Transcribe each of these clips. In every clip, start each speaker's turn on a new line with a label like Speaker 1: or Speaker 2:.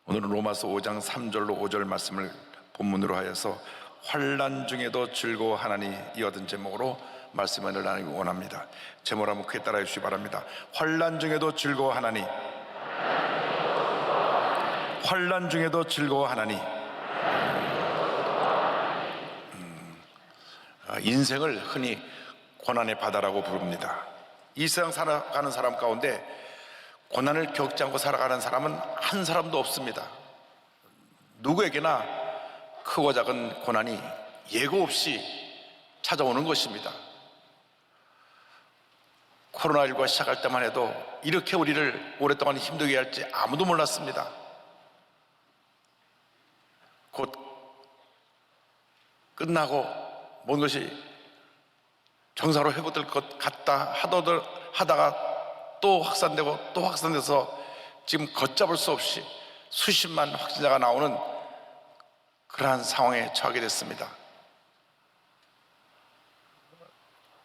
Speaker 1: 오늘은 로마서 5장 3절로 5절 말씀을 본문으로 하여서 환난 중에도 즐거워하나니 이어든 제목으로 말씀을 나누기 원합니다. 제목을 한번 크게 따라해 주시기 바랍니다. 환난 중에도 즐거워하나니, 환난 중에도 즐거워하나니. 인생을 흔히 고난의 바다라고 부릅니다. 이 세상 살아가는 사람 가운데 고난을 겪지 않고 살아가는 사람은 한 사람도 없습니다. 누구에게나 크고 작은 고난이 예고 없이 찾아오는 것입니다. 코로나19가 시작할 때만 해도 이렇게 우리를 오랫동안 힘들게 할지 아무도 몰랐습니다. 곧 끝나고 모든 것이 정상으로 회복될 것 같다 하다가 또 확산되고 또 확산돼서 지금 걷잡을 수 없이 수십만 확진자가 나오는 그러한 상황에 처하게 됐습니다.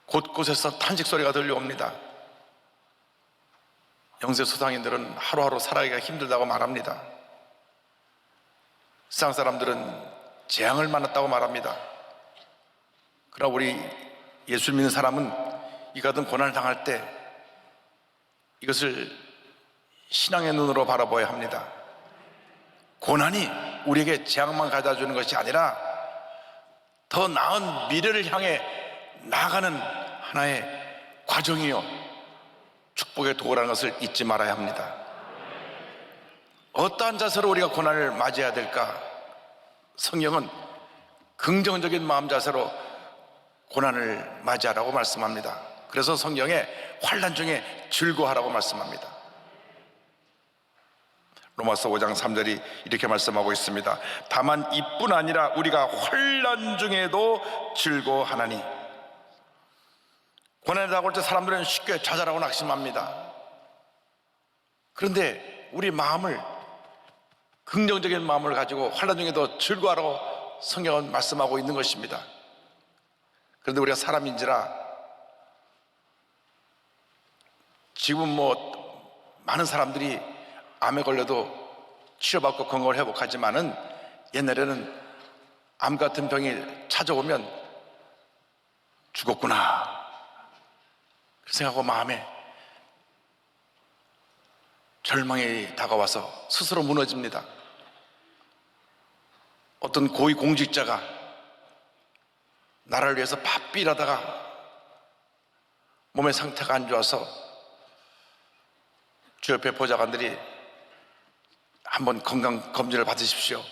Speaker 1: 곳곳에서 탄식 소리가 들려옵니다. 영세 소상인들은 하루하루 살아가기가 힘들다고 말합니다. 세상 사람들은 재앙을 만났다고 말합니다. 그러나 우리 예수 믿는 사람은 이 같은 고난을 당할 때 이것을 신앙의 눈으로 바라봐야 합니다. 고난이 우리에게 재앙만 가져다주는 것이 아니라 더 나은 미래를 향해 나아가는 하나의 과정이요 축복의 도구라는 것을 잊지 말아야 합니다. 어떠한 자세로 우리가 고난을 맞이해야 될까? 성경은 긍정적인 마음 자세로 고난을 맞이하라고 말씀합니다. 그래서 성경에 환난 중에 즐거워하라고 말씀합니다. 로마서 5장 3절이 이렇게 말씀하고 있습니다. 다만 이뿐 아니라 우리가 환난 중에도 즐거워하나니. 고난에 다가올 때 사람들은 쉽게 좌절하고 낙심합니다. 그런데 우리 마음을, 긍정적인 마음을 가지고 환난 중에도 즐거워하라고 성경은 말씀하고 있는 것입니다. 그런데 우리가 사람인지라 지금 많은 사람들이 암에 걸려도 치료받고 건강을 회복하지만은 옛날에는 암 같은 병이 찾아오면 죽었구나 그 생각하고 마음에 절망이 다가와서 스스로 무너집니다. 어떤 고위 공직자가 나라를 위해서 바삐 일하다가 몸의 상태가 안 좋아서 주 옆에 보좌관들이 한번 건강 검진을 받으십시오.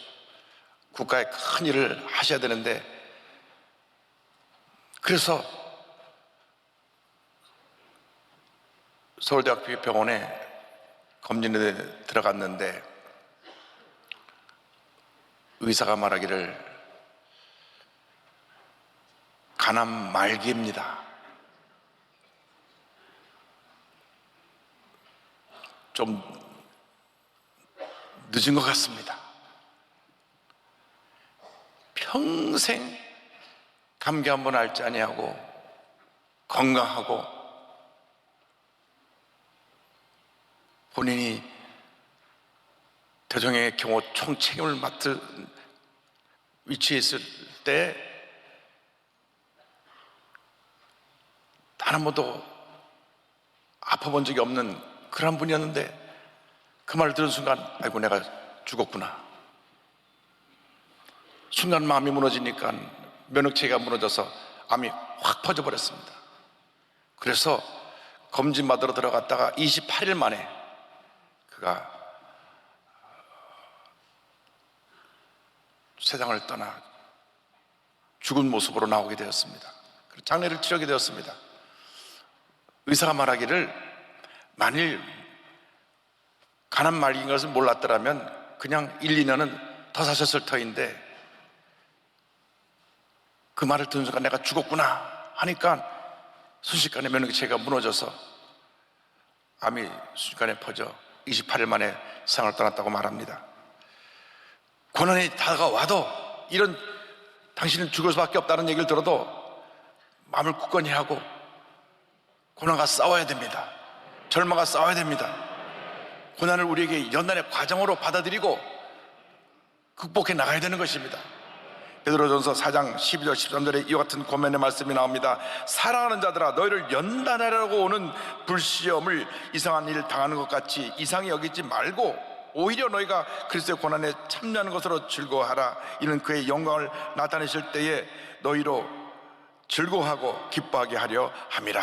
Speaker 1: 국가에 큰 일을 하셔야 되는데, 그래서 서울대학교 병원에 검진에 들어갔는데 의사가 말하기를 간암 말기입니다. 좀 늦은 것 같습니다. 평생 감기 한번 앓지 아니하고 건강하고 본인이 대통령의 경호 총책임을 맡을 위치에 있을 때 단 한 번도 아파본 적이 없는 그런 분이었는데 그 말을 들은 순간 아이고 내가 죽었구나. 순간 마음이 무너지니까 면역체계가 무너져서 암이 확 퍼져버렸습니다. 그래서 검진 받으러 들어갔다가 28일 만에 그가 세상을 떠나 죽은 모습으로 나오게 되었습니다. 장례를 치르게 되었습니다. 의사가 말하기를 만일 간암 말기인 것을 몰랐더라면 그냥 1, 2년은 더 사셨을 터인데 그 말을 듣는 순간 내가 죽었구나 하니까 순식간에 면역체계가 무너져서 암이 순식간에 퍼져 28일 만에 세상을 떠났다고 말합니다. 고난이 다가와도 이런 당신은 죽을 수밖에 없다는 얘기를 들어도 마음을 굳건히 하고 고난과 싸워야 됩니다. 절망과 싸워야 됩니다. 고난을 우리에게 연단의 과정으로 받아들이고 극복해 나가야 되는 것입니다. 베드로전서 4장 12절 13절에 이와 같은 권면의 말씀이 나옵니다. 사랑하는 자들아, 너희를 연단하려고 오는 불시험을 이상한 일을 당하는 것 같이 이상히 여기지 말고 오히려 너희가 그리스도의 고난에 참여하는 것으로 즐거워하라. 이는 그의 영광을 나타내실 때에 너희로 즐거워하고 기뻐하게 하려 함이라.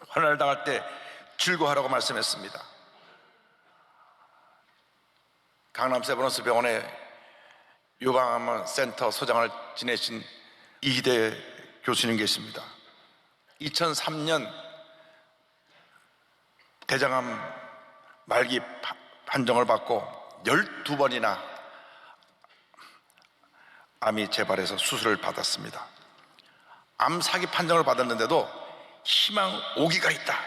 Speaker 1: 환난을 당할 때 즐거워하라고 말씀했습니다. 강남 세브란스 병원에 요방암 센터 소장을 지내신 이희대 교수님 계십니다. 2003년 대장암 말기 판정을 받고 12번이나 암이 재발해서 수술을 받았습니다. 암 사기 판정을 받았는데도 희망 오기가 있다.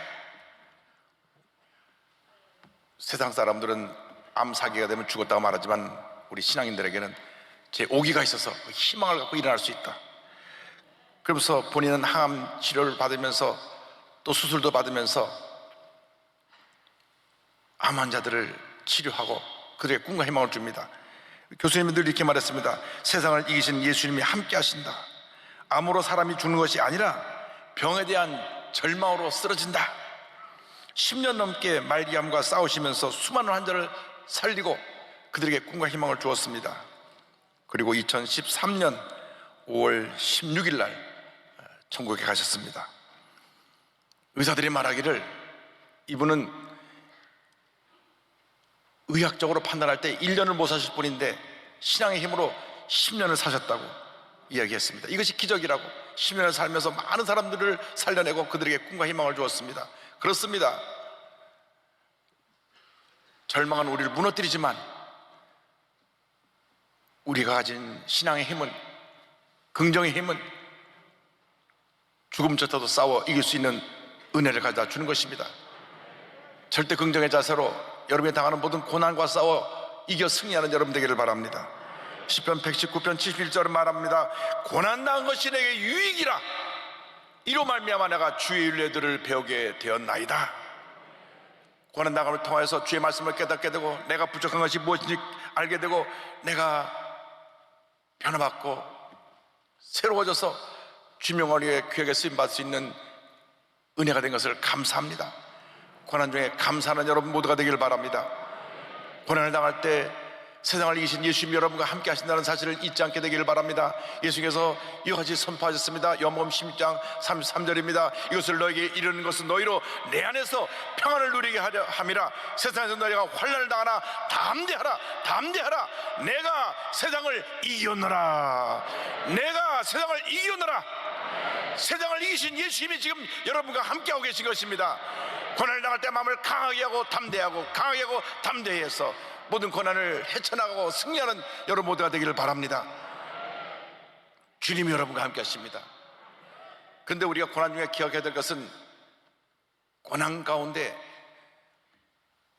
Speaker 1: 세상 사람들은 암 사기가 되면 죽었다고 말하지만 우리 신앙인들에게는 제 오기가 있어서 희망을 갖고 일어날 수 있다. 그러면서 본인은 항암 치료를 받으면서 또 수술도 받으면서 암 환자들을 치료하고 그들의 꿈과 희망을 줍니다. 교수님은 늘 이렇게 말했습니다. 세상을 이기신 예수님이 함께 하신다. 암으로 사람이 죽는 것이 아니라 병에 대한 절망으로 쓰러진다. 10년 넘게 말기암과 싸우시면서 수많은 환자를 살리고 그들에게 꿈과 희망을 주었습니다. 그리고 2013년 5월 16일 날 천국에 가셨습니다. 의사들이 말하기를 이분은 의학적으로 판단할 때 1년을 못 사실 뿐인데 신앙의 힘으로 10년을 사셨다고 이야기했습니다. 이것이 기적이라고. 10년을 살면서 많은 사람들을 살려내고 그들에게 꿈과 희망을 주었습니다. 그렇습니다. 절망은 우리를 무너뜨리지만 우리가 가진 신앙의 힘은, 긍정의 힘은 죽음조차도 싸워 이길 수 있는 은혜를 가져다 주는 것입니다. 절대 긍정의 자세로 여러분이 당하는 모든 고난과 싸워 이겨 승리하는 여러분 되기를 바랍니다. 시편 119편 71절은 말합니다. 고난당한 것이 내게 유익이라. 이로 말미암아 내가 주의 윤례들을 배우게 되었나이다. 고난당함을 통해서 주의 말씀을 깨닫게 되고 내가 부족한 것이 무엇인지 알게 되고 내가 변화받고 새로워져서 주명어리의 귀하게 쓰임받을 수 있는 은혜가 된 것을 감사합니다. 고난 중에 감사하는 여러분 모두가 되기를 바랍니다. 고난을 당할 때 세상을 이기신 예수님 여러분과 함께 하신다는 사실을 잊지 않게 되기를 바랍니다. 예수님께서 이와 같이 선포하셨습니다. 요한복음 16장 33절입니다. 이것을 너에게 이르는 것은 너희로 내 안에서 평안을 누리게 하려 함이라. 세상에서 너희가 환난을 당하나 담대하라. 담대하라. 내가 세상을 이겼노라. 내가 세상을 이겼노라. 세상을 이기신 예수님이 지금 여러분과 함께하고 계신 것입니다. 고난을 당할 때 마음을 강하게 하고 담대하고 강하게 하고 담대해서 모든 고난을 헤쳐나가고 승리하는 여러분 모두가 되기를 바랍니다. 주님이 여러분과 함께 하십니다. 그런데 우리가 고난 중에 기억해야 될 것은 고난 가운데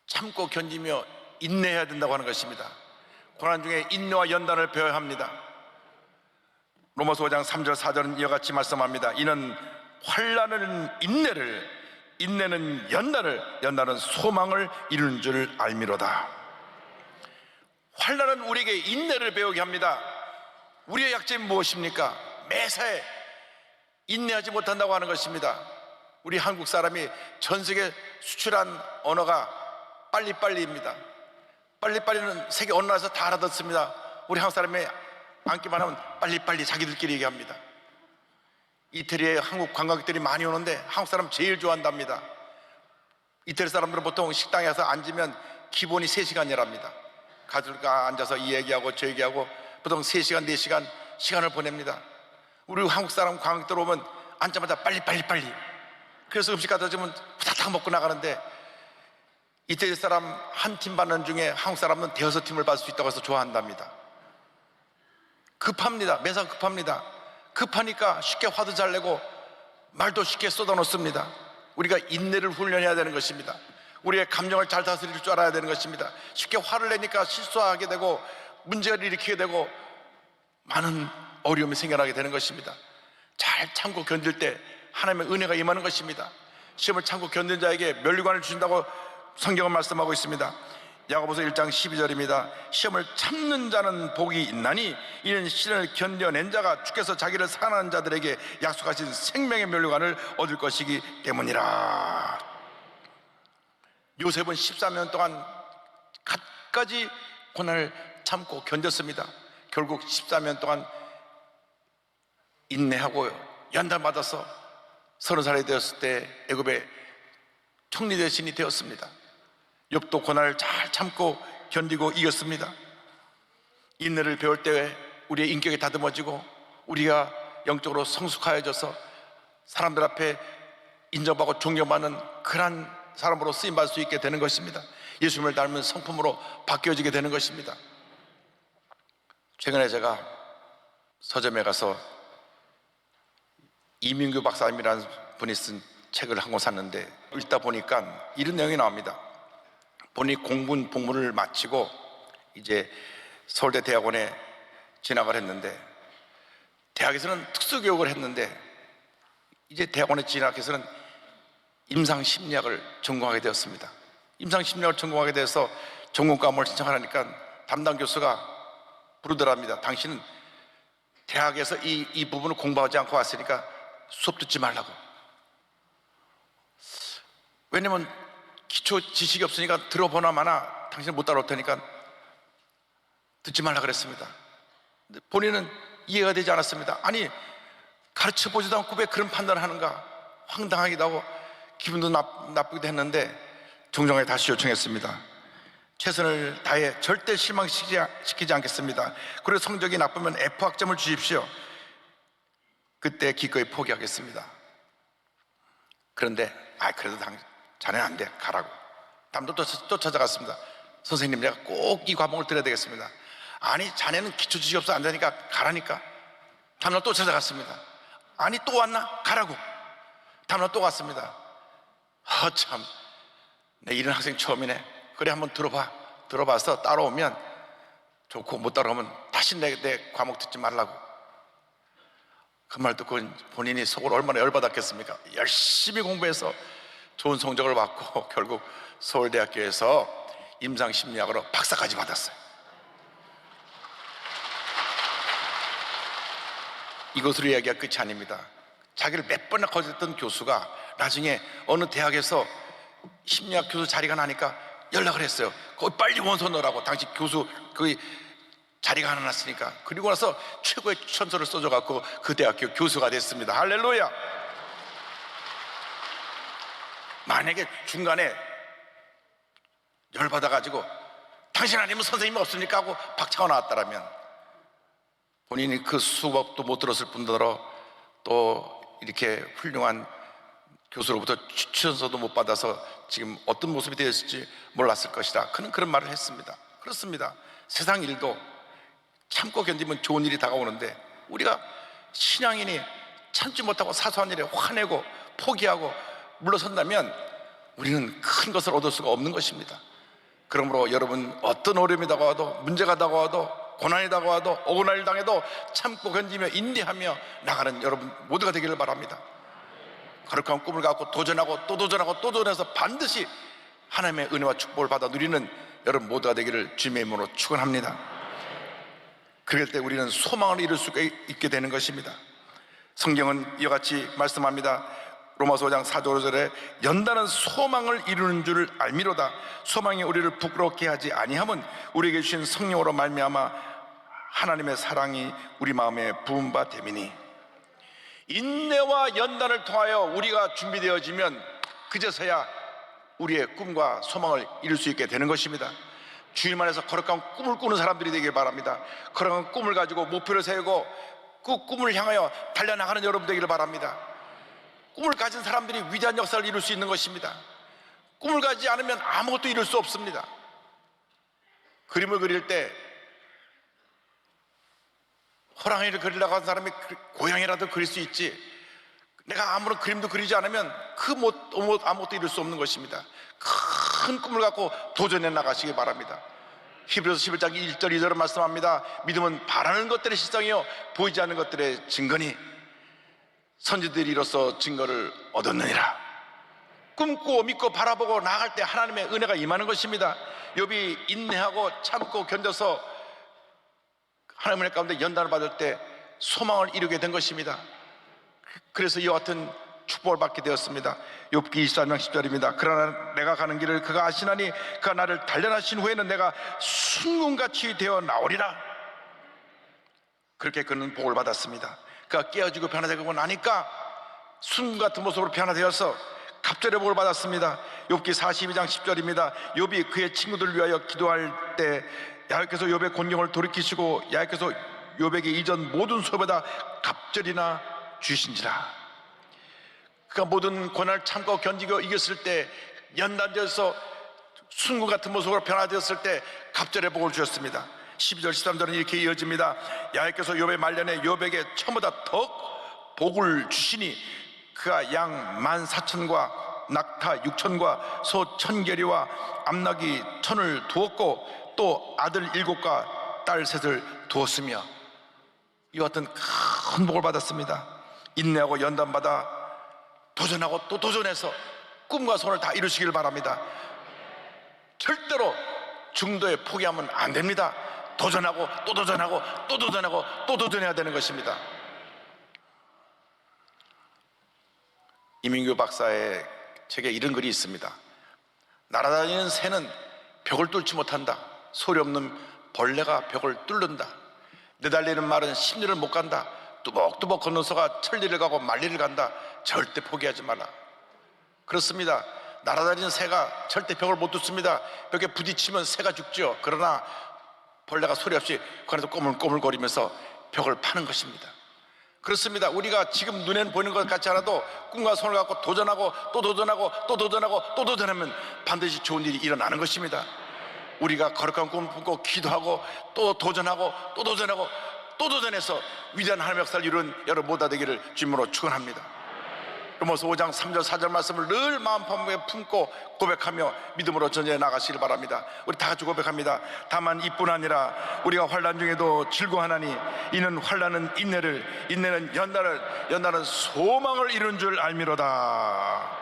Speaker 1: 참고 견디며 인내해야 된다고 하는 것입니다. 고난 중에 인내와 연단을 배워야 합니다. 로마서 5장 3절 4절은 이와 같이 말씀합니다. 이는 환난은 인내를, 인내는 연단을, 연단은 소망을 이루는 줄 알미로다. 환난은 우리에게 인내를 배우게 합니다. 우리의 약점이 무엇입니까? 매사에 인내하지 못한다고 하는 것입니다. 우리 한국 사람이 전 세계 수출한 언어가 빨리빨리입니다. 빨리빨리는 세계 어느 나라에서 다 알아듣습니다. 우리 한국 사람이 앉기만 하면 빨리빨리 자기들끼리 얘기합니다. 이태리에 한국 관광객들이 많이 오는데 한국 사람 제일 좋아한답니다. 이태리 사람들은 보통 식당에 가서 앉으면 기본이 3시간이랍니다. 가족과 앉아서 이 얘기하고 저 얘기하고 보통 3시간, 4시간 시간을 보냅니다. 우리 한국 사람 관광객들 오면 앉자마자 빨리. 그래서 음식 갖다 주면 후다닥 먹고 나가는데 이태리 사람 한 팀 받는 중에 한국 사람은 대여섯 팀을 받을 수 있다고 해서 좋아한답니다. 급합니다. 매사 급합니다. 급하니까 쉽게 화도 잘 내고 말도 쉽게 쏟아놓습니다. 우리가 인내를 훈련해야 되는 것입니다. 우리의 감정을 잘 다스릴 줄 알아야 되는 것입니다. 쉽게 화를 내니까 실수하게 되고 문제를 일으키게 되고 많은 어려움이 생겨나게 되는 것입니다. 잘 참고 견딜 때 하나님의 은혜가 임하는 것입니다. 시험을 참고 견딘 자에게 면류관을 주신다고 성경은 말씀하고 있습니다. 야고보서 1장 12절입니다. 시험을 참는 자는 복이 있나니 이는 시련을 견뎌낸 자가 주께서 자기를 사랑하는 자들에게 약속하신 생명의 면류관을 얻을 것이기 때문이라. 요셉은 14년 동안 갖가지 고난을 참고 견뎠습니다. 결국 14년 동안 인내하고 연단받아서 30살이 되었을 때 애굽의 총리 대신이 되었습니다. 욥도 고난을 잘 참고 견디고 이겼습니다. 인내를 배울 때 우리의 인격이 다듬어지고 우리가 영적으로 성숙하여져서 사람들 앞에 인정받고 존경받는 그런 사람으로 쓰임받을 수 있게 되는 것입니다. 예수님을 닮은 성품으로 바뀌어지게 되는 것입니다. 최근에 제가 서점에 가서 이민규 박사님이라는 분이 쓴 책을 한 권 샀는데 읽다 보니까 이런 내용이 나옵니다. 본인이 복무를 마치고 이제 서울대 대학원에 진학을 했는데, 대학에서는 특수교육을 했는데 이제 대학원에 진학해서는 임상심리학을 전공하게 되었습니다. 임상심리학을 전공하게 돼서 전공 과목을 신청하니까 담당 교수가 부르더랍니다. 당신은 대학에서 이 부분을 공부하지 않고 왔으니까 수업 듣지 말라고. 왜냐면 기초 지식이 없으니까 들어보나 마나 당신은 못 따라올 테니까 듣지 말라 그랬습니다. 근데 본인은 이해가 되지 않았습니다. 아니, 가르쳐 보지도 않고 왜 그런 판단을 하는가, 황당하기도 하고 기분도 나쁘기도 했는데 정정에 다시 요청했습니다. 최선을 다해 절대 실망시키지 않겠습니다. 그리고 성적이 나쁘면 F학점을 주십시오. 그때 기꺼이 포기하겠습니다. 그런데 그래도 자네는 안 돼, 가라고. 다음도 또 찾아갔습니다. 선생님, 내가 꼭 이 과목을 들어야 되겠습니다. 아니, 자네는 기초 지식이 없어 안 되니까 가라니까. 다음날 또 찾아갔습니다. 아니, 또 왔나? 가라고. 다음날 또 갔습니다. 참, 내 이런 학생 처음이네. 그래, 한번 들어봐서 따라오면 좋고 못 따라오면 다시 내 과목 듣지 말라고. 그 말 듣고 본인이 속으로 얼마나 열받았겠습니까? 열심히 공부해서 좋은 성적을 받고 결국 서울대학교에서 임상심리학으로 박사까지 받았어요. 이것으로 이야기가 끝이 아닙니다. 자기를 몇 번이나 거짓했던 교수가 나중에 어느 대학에서 심리학 교수 자리가 나니까 연락을 했어요. 거기 빨리 원서 넣으라고. 당시 교수 거기 자리가 하나 났으니까. 그리고 나서 최고의 추천서를 써줘갖고 그 대학교 교수가 됐습니다. 할렐루야. 만약에 중간에 열받아가지고 당신 아니면 선생님이 없으니까 하고 박차고 나왔다라면 본인이 그 수업도 못 들었을 뿐더러 또 이렇게 훌륭한 교수로부터 추천서도 못 받아서 지금 어떤 모습이 되었을지 몰랐을 것이다. 그는 그런 말을 했습니다. 그렇습니다. 세상 일도 참고 견디면 좋은 일이 다가오는데 우리가 신앙인이 참지 못하고 사소한 일에 화내고 포기하고 물러선다면 우리는 큰 것을 얻을 수가 없는 것입니다. 그러므로 여러분, 어떤 어려움이 다가와도, 문제가 다가와도, 고난이 다가와도, 억울한 일 당해도 참고 견디며 인내하며 나가는 여러분 모두가 되기를 바랍니다. 거룩한 꿈을 갖고 도전하고 또 도전하고 또 도전해서 반드시 하나님의 은혜와 축복을 받아 누리는 여러분 모두가 되기를 주님의 이름으로 축원합니다. 그럴 때 우리는 소망을 이룰 수가 있게 되는 것입니다. 성경은 이와 같이 말씀합니다. 로마서 5장 4절 5절에 연단은 소망을 이루는 줄 알미로다. 소망이 우리를 부끄럽게 하지 아니함은 우리에게 주신 성령으로 말미암아 하나님의 사랑이 우리 마음에 부은 바 됨이니. 인내와 연단을 통하여 우리가 준비되어지면 그제서야 우리의 꿈과 소망을 이룰 수 있게 되는 것입니다. 주님 안에서 거룩한 꿈을 꾸는 사람들이 되길 바랍니다. 거룩한 꿈을 가지고 목표를 세우고 그 꿈을 향하여 달려나가는 여러분 되기를 바랍니다. 꿈을 가진 사람들이 위대한 역사를 이룰 수 있는 것입니다. 꿈을 가지지 않으면 아무것도 이룰 수 없습니다. 그림을 그릴 때 호랑이를 그리려고 한 사람이 고양이라도 그릴 수 있지, 내가 아무런 그림도 그리지 않으면 아무것도 이룰 수 없는 것입니다. 큰 꿈을 갖고 도전해 나가시기 바랍니다. 히브리서 11장 1절 2절은 말씀합니다. 믿음은 바라는 것들의 실상이요 보이지 않는 것들의 증거니 선지들이 이로써 증거를 얻었느니라. 꿈꾸고 믿고 바라보고 나아갈 때 하나님의 은혜가 임하는 것입니다. 욥이 인내하고 참고 견뎌서 하나님의 은혜 가운데 연단을 받을 때 소망을 이루게 된 것입니다. 그래서 이와 같은 축복을 받게 되었습니다. 욥기 24장 10절입니다. 그러나 내가 가는 길을 그가 아시나니 그가 나를 단련하신 후에는 내가 순금같이 되어 나오리라. 그렇게 그는 복을 받았습니다. 그가 깨어지고 변화되고 나니까 순금 같은 모습으로 변화되어서 갑절의 복을 받았습니다. 욥기 42장 10절입니다. 욥이 그의 친구들을 위하여 기도할 때 야훼께서 욥의 곤경을 돌이키시고 야훼께서 욥에게 이전 모든 소보다 갑절이나 주신지라. 그가 모든 고난을 참고 견디고 이겼을 때, 연단되어서 순금 같은 모습으로 변화되었을 때 갑절의 복을 주셨습니다. 12절 13절은 이렇게 이어집니다. 야훼께서 욥의 말년에 욥에게 처음보다 더 복을 주시니 그가 양 14,000과 낙타 6,000과 소 1,000계리와 암나귀 1,000을 두었고 또 아들 7과 딸 3을 두었으며, 이와 같은 큰 복을 받았습니다. 인내하고 연단받아 도전하고 또 도전해서 꿈과 소원을 다 이루시길 바랍니다. 절대로 중도에 포기하면 안 됩니다. 도전하고 또 도전하고 또 도전하고 또 도전해야 되는 것입니다. 이민규 박사의 책에 이런 글이 있습니다. 날아다니는 새는 벽을 뚫지 못한다. 소리 없는 벌레가 벽을 뚫는다. 내달리는 말은 심리를 못 간다. 뚜벅뚜벅 걷는 소가 천리를 가고 만리를 간다. 절대 포기하지 말라. 그렇습니다. 날아다니는 새가 절대 벽을 못 뚫습니다. 벽에 부딪히면 새가 죽죠. 그러나 벌레가 소리 없이 그 안에서 꼬물꼬물거리면서 벽을 파는 것입니다. 그렇습니다. 우리가 지금 눈에는 보이는 것 같지 않아도 꿈과 소원을 갖고 도전하고 또 도전하고 또 도전하고 또 도전하면 반드시 좋은 일이 일어나는 것입니다. 우리가 거룩한 꿈을 꾸고 기도하고 또 도전하고 또 도전하고 또 도전해서 위대한 하나님의 역사를 이룬 여러분 모두 되기를 주님으로 축원합니다. 로마서 5장 3절 4절 말씀을 늘 마음 품에 품고 고백하며 믿음으로 전쟁에 나가시길 바랍니다. 우리 다 같이 고백합니다. 다만 이뿐 아니라 우리가 환난 중에도 즐거워하나니 이는 환난은 인내를, 인내는 연단을, 연단은 소망을 이룬 줄 알미로다.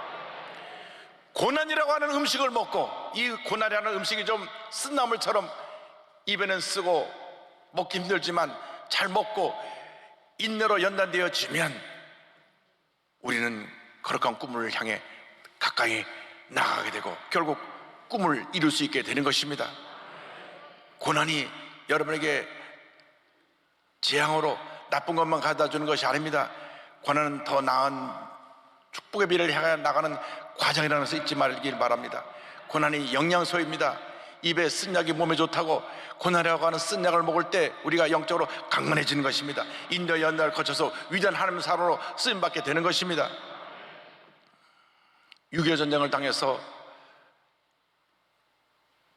Speaker 1: 고난이라고 하는 음식을 먹고, 이 고난이라는 음식이 좀 쓴나물처럼 입에는 쓰고 먹기 힘들지만 잘 먹고 인내로 연단되어지면 우리는 거룩한 꿈을 향해 가까이 나아가게 되고 결국 꿈을 이룰 수 있게 되는 것입니다. 고난이 여러분에게 재앙으로 나쁜 것만 가져다 주는 것이 아닙니다. 고난은 더 나은 축복의 미래를 향해 나가는 과정이라는 것을 잊지 말길 바랍니다. 고난이 영양소입니다. 입에 쓴 약이 몸에 좋다고 고난이라고 하는 쓴 약을 먹을 때 우리가 영적으로 강건해지는 것입니다. 인도 연단을 거쳐서 위대한 하나님의 사람으로 쓰임받게 되는 것입니다. 6.25 전쟁을 당해서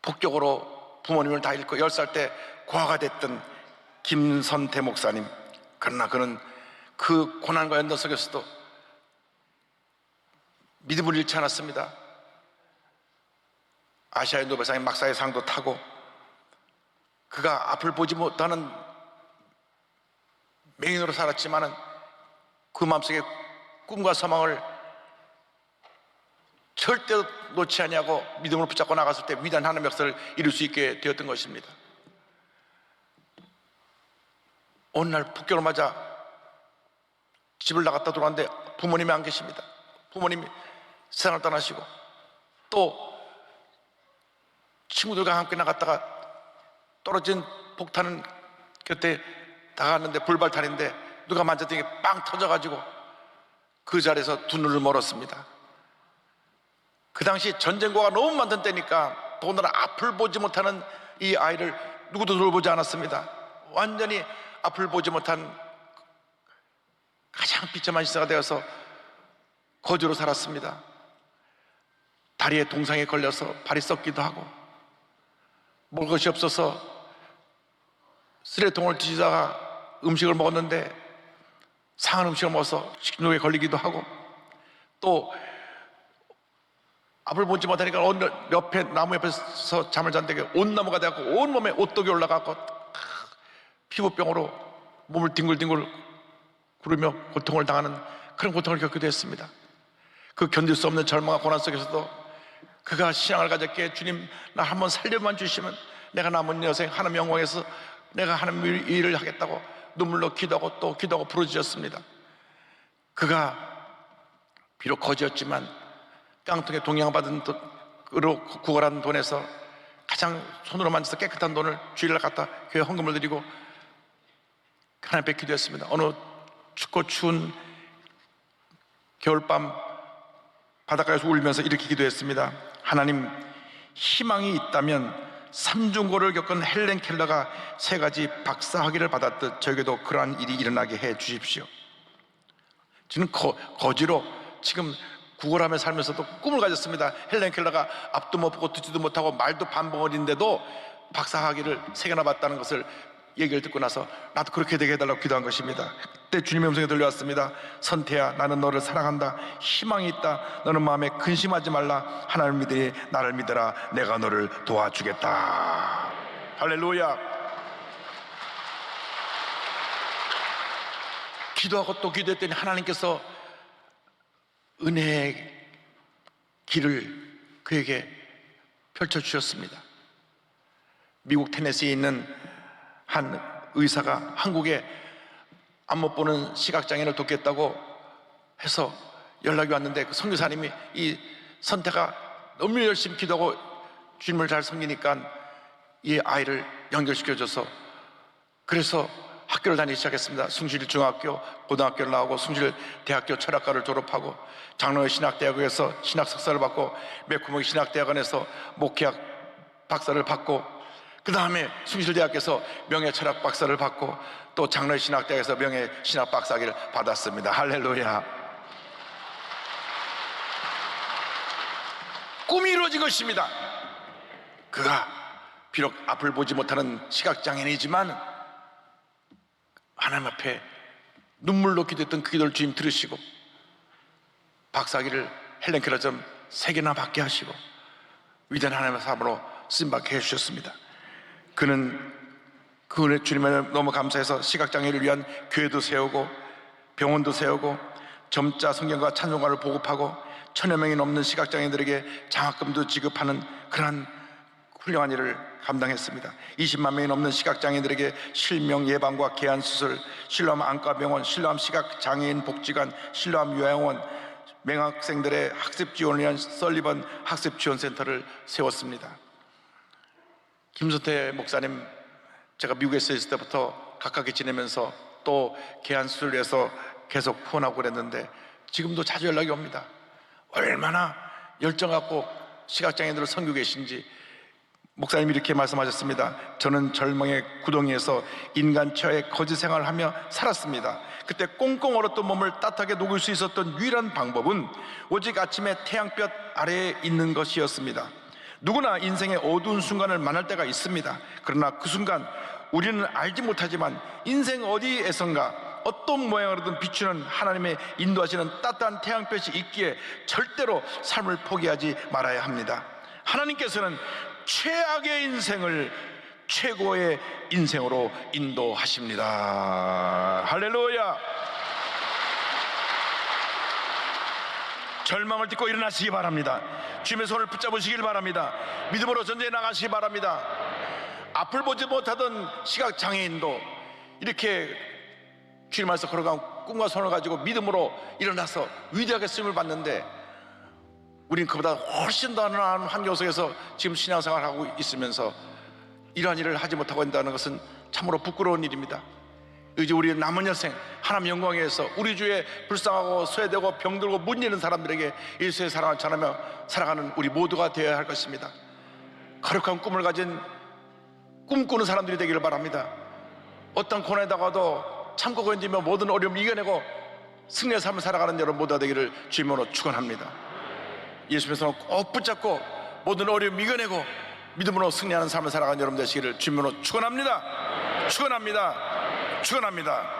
Speaker 1: 폭격으로 부모님을 다 잃고 10살 때 고아가 됐던 김선태 목사님, 그러나 그는 그 고난과 연단 속에서도 믿음을 잃지 않았습니다. 아시아의 노벨상 막사의 상도 타고 그가 앞을 보지 못하는 맹인으로 살았지만은 그 마음속에 꿈과 소망을 절대 놓지 않냐고 믿음으로 붙잡고 나갔을 때 위대한 하나님의 역사를 이룰 수 있게 되었던 것입니다. 어느 날 폭격을 맞아 집을 나갔다 들어왔는데 부모님이 안 계십니다. 부모님이 세상을 떠나시고 또 친구들과 함께 나갔다가 떨어진 폭탄은 곁에 다갔는데 불발탄인데 누가 만졌더니 빵 터져가지고 그 자리에서 두 눈을 멀었습니다. 그 당시 전쟁고가 너무 많던 때니까 더군다나 앞을 보지 못하는 이 아이를 누구도 돌보지 않았습니다. 완전히 앞을 보지 못한 가장 비참한 시대가 되어서 거지로 살았습니다. 다리에 동상에 걸려서 발이 썩기도 하고 먹을 것이 없어서 쓰레통을 뒤지다가 음식을 먹었는데 상한 음식을 먹어서 식중독에 걸리기도 하고 또 앞을 보지 못하니까 옆에 나무 옆에서 잠을 잔다게 온나무가 되고 온몸에 오떡이 올라가고 피부병으로 몸을 뒹굴뒹굴 구르며 고통을 당하는 그런 고통을 겪기도 했습니다. 그 견딜 수 없는 절망과 고난 속에서도 그가 신앙을 가졌기에 주님 나 한번 살려만 주시면 내가 남은 여생 하나님 영광에서 내가 하나님 일을 하겠다고 눈물로 기도하고 또 기도하고 부르짖었습니다. 그가 비록 거지였지만 깡통에 동양받은 돈으로 구걸한 돈에서 가장 손으로 만져서 깨끗한 돈을 주일날 갖다 교회 헌금을 드리고 하나님 앞에 기도했습니다. 어느 춥고 추운 겨울밤 바닷가에서 울면서 이렇게 기도했습니다. 하나님, 희망이 있다면 삼중고를 겪은 헬렌 켈러가 3가지 박사학위를 받았듯 저에게도 그러한 일이 일어나게 해 주십시오. 저는 거지로 지금 구걸하며 살면서도 꿈을 가졌습니다. 헬렌 켈러가 앞도 못 보고 듣지도 못하고 말도 반벙어리인데도 박사학위를 3개나 받았다는 것을 얘기를 듣고 나서 나도 그렇게 되게 해달라고 기도한 것입니다. 그때 주님의 음성이 들려왔습니다. 선태야, 나는 너를 사랑한다. 희망이 있다. 너는 마음에 근심하지 말라. 하나님을 믿으니 나를 믿어라. 내가 너를 도와주겠다. 할렐루야. 기도하고 또 기도했더니 하나님께서 은혜의 길을 그에게 펼쳐주셨습니다. 미국 테네시에 있는 한 의사가 한국에 안 못 보는 시각장애인을 돕겠다고 해서 연락이 왔는데 그 선교사님이 이 선태가 너무 열심히 기도하고 주님을 잘 섬기니까 이 아이를 연결시켜줘서 그래서 학교를 다니기 시작했습니다. 숭실 중학교, 고등학교를 나오고 숭실 대학교 철학과를 졸업하고 장로의 신학대학에서 신학 석사를 받고 매코모기 신학대학원에서 목회학 박사를 받고 그 다음에 숭실대학에서 명예철학 박사를 받고 또 장로의 신학대학에서 명예신학 박사학위를 받았습니다. 할렐루야. 꿈이 이루어진 것입니다. 그가 비록 앞을 보지 못하는 시각장애인이지만 하나님 앞에 눈물로 기도했던 그 기도를 주님 들으시고 박사학위를 헬렌 켈러처럼 3개나 받게 하시고 위대한 하나님의 사람으로 쓰임받게 해주셨습니다. 그는 그 은혜 주님에 너무 감사해서 시각장애를 위한 교회도 세우고 병원도 세우고 점자 성경과 찬송가를 보급하고 1000여 명이 넘는 시각장애인들에게 장학금도 지급하는 그러한 훌륭한 일을 감당했습니다. 20만 명이 넘는 시각장애인들에게 실명 예방과 개안 수술, 실로암 안과병원, 실로암 시각장애인 복지관, 실로암 요양원, 맹학생들의 학습 지원을 위한 설리번 학습지원센터를 세웠습니다. 김선태 목사님, 제가 미국에 있을 때부터 가깝게 지내면서 또 개안 수술을 위해서 계속 후원하고 그랬는데 지금도 자주 연락이 옵니다. 얼마나 열정 갖고 시각장애인들을 섬기고 계신지. 목사님이 이렇게 말씀하셨습니다. 저는 절망의 구덩이에서 인간 처에 거지 생활을 하며 살았습니다. 그때 꽁꽁 얼었던 몸을 따뜻하게 녹일 수 있었던 유일한 방법은 오직 아침에 태양볕 아래에 있는 것이었습니다. 누구나 인생의 어두운 순간을 만날 때가 있습니다. 그러나 그 순간 우리는 알지 못하지만 인생 어디에선가 어떤 모양으로든 비추는 하나님의 인도하시는 따뜻한 태양볕이 있기에 절대로 삶을 포기하지 말아야 합니다. 하나님께서는 최악의 인생을 최고의 인생으로 인도하십니다. 할렐루야. 절망을 딛고 일어나시기 바랍니다. 주님의 손을 붙잡으시길 바랍니다. 믿음으로 전쟁에 나가시기 바랍니다. 앞을 보지 못하던 시각장애인도 이렇게 주님 안에서 걸어간 꿈과 손을 가지고 믿음으로 일어나서 위대하게 쓰임을 받는데 우리는 그보다 훨씬 더 나은 환경 속에서 지금 신앙생활을 하고 있으면서 이러한 일을 하지 못하고 있다는 것은 참으로 부끄러운 일입니다. 이제 우리의 남은 여생 하나님 영광에 의해서 우리 주에 불쌍하고 소외되고 병들고 문제는 사람들에게 예수의 사랑을 전하며 살아가는 우리 모두가 되어야 할 것입니다. 거룩한 꿈을 가진 꿈꾸는 사람들이 되기를 바랍니다. 어떤 고난에다가도 참고 견디며 모든 어려움을 이겨내고 승리의 삶을 살아가는 여러분 모두가 되기를 주님으로 축원합니다. 예수님의 손을 꼭 붙잡고 모든 어려움을 이겨내고 믿음으로 승리하는 삶을 살아가는 여러분 되시기를 주님으로 축원합니다. 축원합니다. 축원합니다.